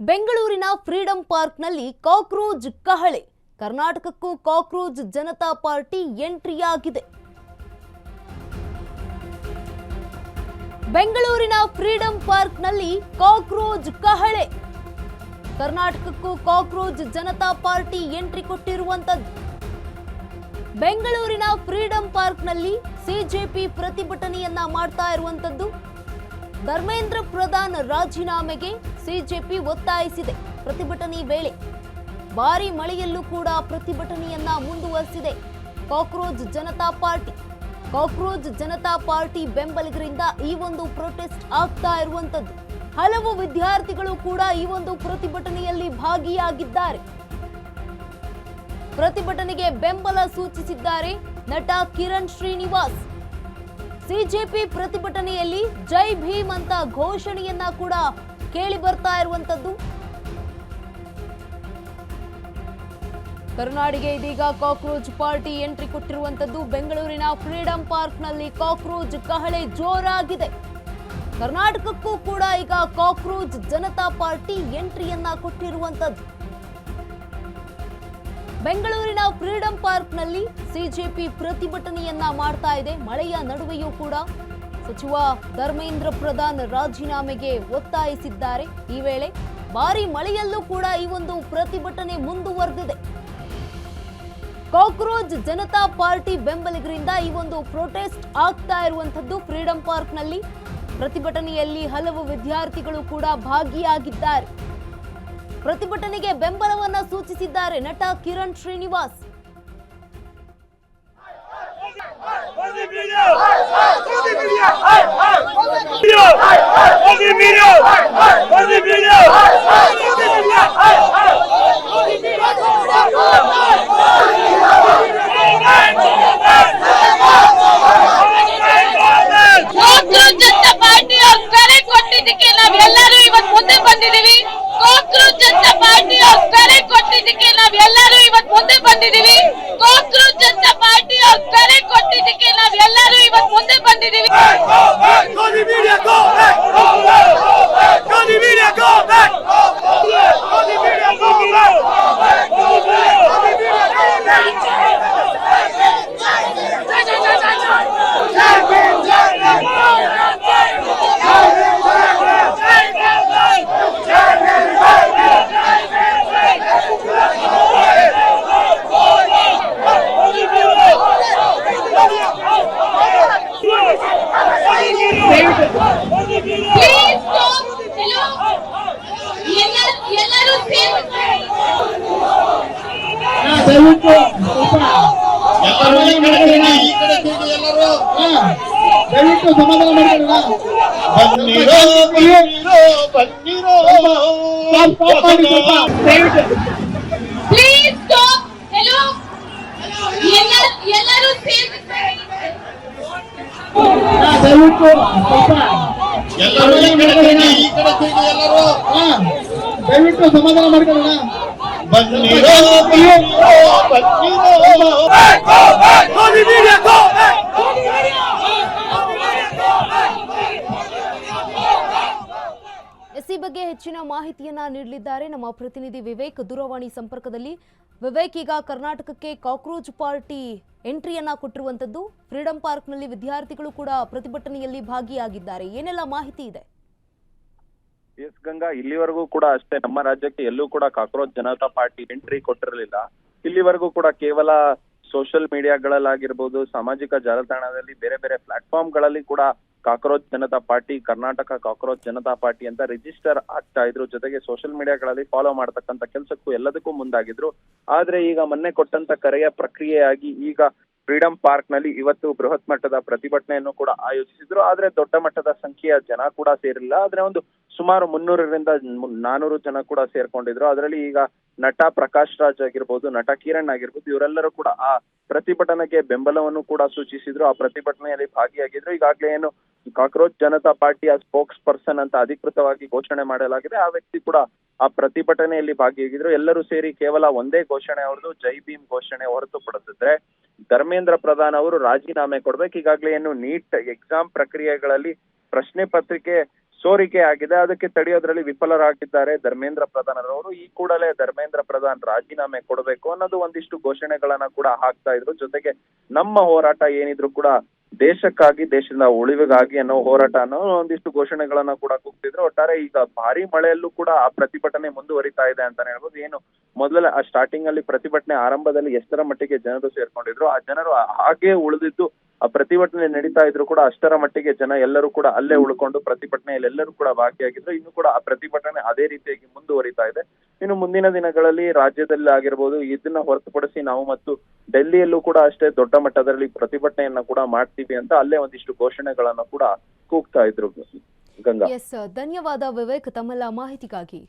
ಬೆಂಗಳೂರಿನ ಫ್ರೀಡಂ ಪಾರ್ಕ್ನಲ್ಲಿ ಕಾಕ್ರೋಚ್ ಕಹಳೆ. ಕರ್ನಾಟಕಕ್ಕೂ ಕಾಕ್ರೋಚ್ ಜನತಾ ಪಾರ್ಟಿ ಎಂಟ್ರಿಯಾಗಿದೆ. ಬೆಂಗಳೂರಿನ ಫ್ರೀಡಂ ಪಾರ್ಕ್ನಲ್ಲಿ ಕಾಕ್ರೋಚ್ ಕಹಳೆ. ಕರ್ನಾಟಕಕ್ಕೂ ಕಾಕ್ರೋಚ್ ಜನತಾ ಪಾರ್ಟಿ ಎಂಟ್ರಿ ಕೊಟ್ಟಿರುವಂತದ್ದು. ಬೆಂಗಳೂರಿನ ಫ್ರೀಡಂ ಪಾರ್ಕ್ನಲ್ಲಿ ಸಿಜೆಪಿ ಪ್ರತಿಭಟನೆಯನ್ನ ಮಾಡ್ತಾ ಇರುವಂತದ್ದು. ಧರ್ಮೇಂದ್ರ ಪ್ರಧಾನ್ ರಾಜೀನಾಮೆಗೆ ಸಿಜೆಪಿ ಒತ್ತಾಯಿಸಿದೆ. ಪ್ರತಿಭಟನೆ ವೇಳೆ ಭಾರಿ ಮಳೆಯಲ್ಲೂ ಕೂಡ ಪ್ರತಿಭಟನೆಯನ್ನ ಮುಂದುವರೆಸಿದೆ cockroach Janata party. Cockroach Janata party ಬೆಂಬಲಿಗರಿಂದ ಈ ಒಂದು ಪ್ರೊಟೆಸ್ಟ್ ಆಗ್ತಾ ಇರುವಂತದ್ದು. ಹಲವು ವಿದ್ಯಾರ್ಥಿಗಳು ಕೂಡ ಈ ಒಂದು ಪ್ರತಿಭಟನೆಯಲ್ಲಿ ಭಾಗಿಯಾಗಿದ್ದಾರೆ. ಪ್ರತಿಭಟನೆಗೆ ಬೆಂಬಲ ಸೂಚಿಸಿದ್ದಾರೆ ನಟ ಕಿರಣ್ ಶ್ರೀನಿವಾಸ್. ಸಿಜೆಪಿ ಪ್ರತಿಭಟನೆಯಲ್ಲಿ ಜೈ ಭೀಮ್ ಅಂತ ಘೋಷಣೆಯನ್ನ ಕೂಡ ಕೇಳಿ ಬರ್ತಾ ಇರುವಂತದ್ದು. ಕರುನಾಡಿಗೆ ಇದೀಗ ಕಾಕ್ರೋಚ್ ಪಾರ್ಟಿ ಎಂಟ್ರಿ ಕೊಟ್ಟಿರುವಂತದ್ದು. ಬೆಂಗಳೂರಿನ ಫ್ರೀಡಂ ಪಾರ್ಕ್ನಲ್ಲಿ ಕಾಕ್ರೋಚ್ ಕಹಳೆ ಜೋರಾಗಿದೆ. ಕರ್ನಾಟಕಕ್ಕೂ ಕೂಡ ಈಗ ಕಾಕ್ರೋಚ್ ಜನತಾ ಪಾರ್ಟಿ ಎಂಟ್ರಿಯನ್ನ ಕೊಟ್ಟಿರುವಂತದ್ದು. ಬೆಂಗಳೂರಿನ ಫ್ರೀಡಂ ಪಾರ್ಕ್ನಲ್ಲಿ ಸಿಜೆಪಿ ಪ್ರತಿಭಟನೆಯನ್ನ ಮಾಡ್ತಾ ಇದೆ. ಮಳೆಯ ನಡುವೆಯೂ ಕೂಡ ಸಚಿವ ಧರ್ಮೇಂದ್ರ ಪ್ರಧಾನ್ ರಾಜೀನಾಮೆಗೆ ಒತ್ತಾಯಿಸಿದ್ದಾರೆ. ಈ ವೇಳೆ ಭಾರಿ ಮಳೆಯಲ್ಲೂ ಕೂಡ ಈ ಒಂದು ಪ್ರತಿಭಟನೆ ಮುಂದುವರೆದಿದೆ. ಕಾಕ್ರೋಚ್ ಜನತಾ ಪಾರ್ಟಿ ಬೆಂಬಲಿಗರಿಂದ ಈ ಒಂದು ಪ್ರೊಟೆಸ್ಟ್ ಆಗ್ತಾ ಇರುವಂತದ್ದು. ಫ್ರೀಡಂ ಪಾರ್ಕ್ನಲ್ಲಿ ಪ್ರತಿಭಟನೆಯಲ್ಲಿ ಹಲವು ವಿದ್ಯಾರ್ಥಿಗಳು ಕೂಡ ಭಾಗಿಯಾಗಿದ್ದಾರೆ. ಪ್ರತಿಭಟನೆಗೆ ಬೆಂಬಲವನ್ನ ಸೂಚಿಸಿದ್ದಾರೆ ನಟ ಕಿರಣ್ ಶ್ರೀನಿವಾಸ್. ದಯವಿಟ್ಟು ಸಮಾಧಾನ ಮಾಡ್ಕೊಳ್ಳೋಣ. ಈ ಬಗ್ಗೆ ಹೆಚ್ಚಿನ ಮಾಹಿತಿಯನ್ನ ನೀಡಲಿದ್ದಾರೆ ನಮ್ಮ ಪ್ರತಿನಿಧಿ ವಿವೇಕ್ ದೂರವಾಣಿ ಸಂಪರ್ಕದಲ್ಲಿ. ವಿವೇಕ್, ಈಗ ಕರ್ನಾಟಕಕ್ಕೆ ಕಾಕ್ರೋಚ್ ಪಾರ್ಟಿ ಎಂಟ್ರಿಯನ್ನ ಕೊಟ್ಟಿರುವಂತದ್ದು. ಫ್ರೀಡಂ ಪಾರ್ಕ್ನಲ್ಲಿ ವಿದ್ಯಾರ್ಥಿಗಳು ಕೂಡ ಪ್ರತಿಭಟನೆಯಲ್ಲಿ ಭಾಗಿಯಾಗಿದ್ದಾರೆ. ಏನೆಲ್ಲ ಮಾಹಿತಿ ಇದೆ? ಎಸ್ ಗಂಗಾ, ಇಲ್ಲಿವರೆಗೂ ಕೂಡ ಅಷ್ಟೇ ನಮ್ಮ ರಾಜ್ಯಕ್ಕೆ ಎಲ್ಲೂ ಕೂಡ ಕಾಕ್ರೋಚ್ ಜನತಾ ಪಾರ್ಟಿ ಎಂಟ್ರಿ ಕೊಟ್ಟಿರಲಿಲ್ಲ. ಇಲ್ಲಿವರೆಗೂ ಕೂಡ ಕೇವಲ ಸೋಷಿಯಲ್ ಮೀಡಿಯಾಗಳಲ್ಲಾಗಿರ್ಬೋದು, ಸಾಮಾಜಿಕ ಜಾಲತಾಣದಲ್ಲಿ ಬೇರೆ ಬೇರೆ ಪ್ಲಾಟ್ಫಾರ್ಮ್ಗಳಲ್ಲಿ ಕೂಡ cockroach Janata party, Karnataka cockroach Janata party ಅಂತ ರಿಜಿಸ್ಟರ್ ಆಗ್ತಾ ಇದ್ರು. ಜೊತೆಗೆ ಸೋಷಿಯಲ್ ಮೀಡಿಯಾಗಳಲ್ಲಿ ಫಾಲೋ ಮಾಡತಕ್ಕಂತ ಕೆಲಸಕ್ಕೂ ಎಲ್ಲದಕ್ಕೂ ಮುಂದಾಗಿದ್ರು. ಆದ್ರೆ ಈಗ ಮೊನ್ನೆ ಕೊಟ್ಟಂತ ಕರೆಯ ಪ್ರಕ್ರಿಯೆಯಾಗಿ ಈಗ ಫ್ರೀಡಂ ಪಾರ್ಕ್ ನಲ್ಲಿ ಇವತ್ತು ಬೃಹತ್ ಮಟ್ಟದ ಪ್ರತಿಭಟನೆಯನ್ನು ಕೂಡ ಆಯೋಜಿಸಿದ್ರು. ಆದ್ರೆ ದೊಡ್ಡ ಮಟ್ಟದ ಸಂಖ್ಯೆಯ ಜನ ಕೂಡ ಸೇರಿಲ್ಲ. ಆದ್ರೆ ಒಂದು ಸುಮಾರು 300ರಿಂದ 400 ಜನ ಕೂಡ ಸೇರ್ಕೊಂಡಿದ್ರು. ಅದರಲ್ಲಿ ಈಗ ನಟ ಪ್ರಕಾಶ್ ರಾಜ್ ಆಗಿರ್ಬೋದು, ನಟ ಕಿರಣ್ ಆಗಿರ್ಬೋದು, ಇವರೆಲ್ಲರೂ ಕೂಡ ಆ ಪ್ರತಿಭಟನೆಗೆ ಬೆಂಬಲವನ್ನು ಕೂಡ ಸೂಚಿಸಿದ್ರು. ಆ ಪ್ರತಿಭಟನೆಯಲ್ಲಿ ಭಾಗಿಯಾಗಿದ್ರು. ಈಗಾಗಲೇ ಏನು ಕಾಕ್ರೋಚ್ ಜನತಾ ಪಾರ್ಟಿಯ ಸ್ಪೋಕ್ಸ್ ಪರ್ಸನ್ ಅಂತ ಅಧಿಕೃತವಾಗಿ ಘೋಷಣೆ ಮಾಡಲಾಗಿದೆ, ಆ ವ್ಯಕ್ತಿ ಕೂಡ ಆ ಪ್ರತಿಭಟನೆಯಲ್ಲಿ ಭಾಗಿಯಾಗಿದ್ರು. ಎಲ್ಲರೂ ಸೇರಿ ಕೇವಲ ಒಂದೇ ಘೋಷಣೆ ಅವ್ರದ್ದು, ಜೈ ಭೀಮ್ ಘೋಷಣೆ ಹೊರತುಪಡಿಸಿದ್ರೆ ಧರ್ಮೇಂದ್ರ ಪ್ರಧಾನ್ ಅವರು ರಾಜೀನಾಮೆ ಕೊಡ್ಬೇಕು. ಈಗಾಗಲೇ ಏನು ನೀಟ್ ಎಕ್ಸಾಮ್ ಪ್ರಕ್ರಿಯೆಗಳಲ್ಲಿ ಪ್ರಶ್ನೆ ಪತ್ರಿಕೆ ಸೋರಿಕೆ ಆಗಿದೆ. ಅದಕ್ಕೆ ತಡೆಯೋದ್ರಲ್ಲಿ ವಿಫಲರಾಗಿದ್ದಾರೆ ಧರ್ಮೇಂದ್ರ ಪ್ರಧಾನ್ ಅವರು. ಈ ಕೂಡಲೇ ಧರ್ಮೇಂದ್ರ ಪ್ರಧಾನ್ ರಾಜೀನಾಮೆ ಕೊಡಬೇಕು ಅನ್ನೋದು ಒಂದಿಷ್ಟು ಘೋಷಣೆಗಳನ್ನ ಕೂಡ ಹಾಕ್ತಾ ಇದ್ರು. ಜೊತೆಗೆ ನಮ್ಮ ಹೋರಾಟ ಏನಿದ್ರು ಕೂಡ ದೇಶಕ್ಕಾಗಿ, ದೇಶದ ಉಳಿವಿಗಾಗಿ ಅನ್ನೋ ಹೋರಾಟ ಅನ್ನೋ ಒಂದಿಷ್ಟು ಘೋಷಣೆಗಳನ್ನ ಕೂಡ ಕೂಗ್ತಿದ್ರು. ಒಟ್ಟಾರೆ ಈಗ ಭಾರಿ ಮಳೆಯಲ್ಲೂ ಕೂಡ ಆ ಪ್ರತಿಭಟನೆ ಮುಂದುವರಿತಾ ಇದೆ ಅಂತಾನೆ ಹೇಳ್ಬೋದು. ಏನು ಮೊದಲ ಆ ಸ್ಟಾರ್ಟಿಂಗ್ ಅಲ್ಲಿ ಪ್ರತಿಭಟನೆ ಆರಂಭದಲ್ಲಿ ಎಷ್ಟರ ಮಟ್ಟಿಗೆ ಜನರು ಸೇರ್ಕೊಂಡಿದ್ರು, ಆ ಜನರು ಹಾಗೆ ಉಳಿದಿದ್ದು ಆ ಪ್ರತಿಭಟನೆ ನಡೀತಾ ಇದ್ರು ಕೂಡ ಅಷ್ಟರ ಮಟ್ಟಿಗೆ ಜನ ಎಲ್ಲರೂ ಕೂಡ ಅಲ್ಲೇ ಉಳ್ಕೊಂಡು ಪ್ರತಿಭಟನೆಯಲ್ಲಿ ಎಲ್ಲರೂ ಕೂಡ ಭಾಗಿಯಾಗಿದ್ರು. ಇನ್ನು ಕೂಡ ಆ ಪ್ರತಿಭಟನೆ ಅದೇ ರೀತಿಯಾಗಿ ಮುಂದುವರಿತಾ ಇದೆ. ಇನ್ನು ಮುಂದಿನ ದಿನಗಳಲ್ಲಿ ರಾಜ್ಯದಲ್ಲಿ ಆಗಿರ್ಬೋದು, ಇದನ್ನ ಹೊರತುಪಡಿಸಿ ನಾವು ಮತ್ತು ಡೆಲ್ಲಿಯಲ್ಲೂ ಕೂಡ ಅಷ್ಟೇ ದೊಡ್ಡ ಮಟ್ಟದಲ್ಲಿ ಪ್ರತಿಭಟನೆಯನ್ನ ಕೂಡ ಮಾಡ್ತೀವಿ ಅಂತ ಅಲ್ಲೇ ಒಂದಿಷ್ಟು ಘೋಷಣೆಗಳನ್ನ ಕೂಡ ಕೂಗ್ತಾ ಇದ್ರು ಗಂಗಾ. ಧನ್ಯವಾದ ವಿವೇಕ್ ತಮ್ಮೆಲ್ಲ ಮಾಹಿತಿಗಾಗಿ.